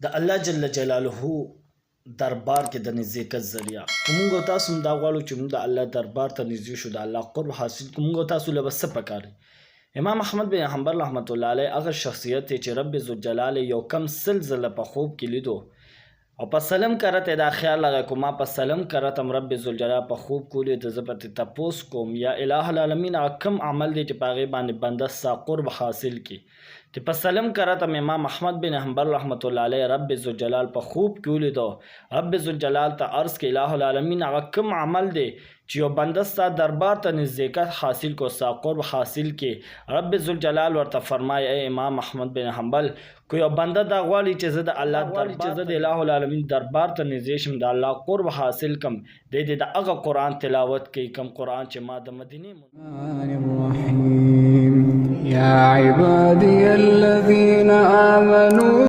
د الله جل جلاله دربار کې د نزدېکت ذریعه که موږ او تاسو هم دا غواړو چې موږ د الله دربار ته نږدې شو، د الله قرب حاصل کړو، موږ او تاسو له به څه پکار دی؟ امام احمد بن حنبل رحمت الله علیه هغه شخصیت دی چې رب ذوالجلال یو کم سل ځله په خوب کې لیدو او په سلم کرته دا خیال لغه کوم ما په سلم کرتم رب ذوالجلال په خوب کولې د زبرت تپوس کوم یا الہ العالمین کم عمل دی چې پاغه باندې بنده سا قرب حاصل کی چې په سلم کرتم امام احمد بن حنبل رحمت الله علیه رب ذوالجلال په خوب کولې دو رب ذوالجلال ته عرض کې الہ العالمین کم عمل دی چې یو بنده ستا دربار ته نزدېکت حاصل کو سا قرب حاصل کې رب ذوالجلال ورته فرمایي ای امام احمد بن حنبل که یو بنده دا غواړي چې زه د الله دربار چې زه د الہ العالمین دربار ته نږدې شم د الله قرب حاصل کم د هغه قرآن تلاوت کوي کم قرآن چې ما د مدینې يا عبادي الذين آمنوا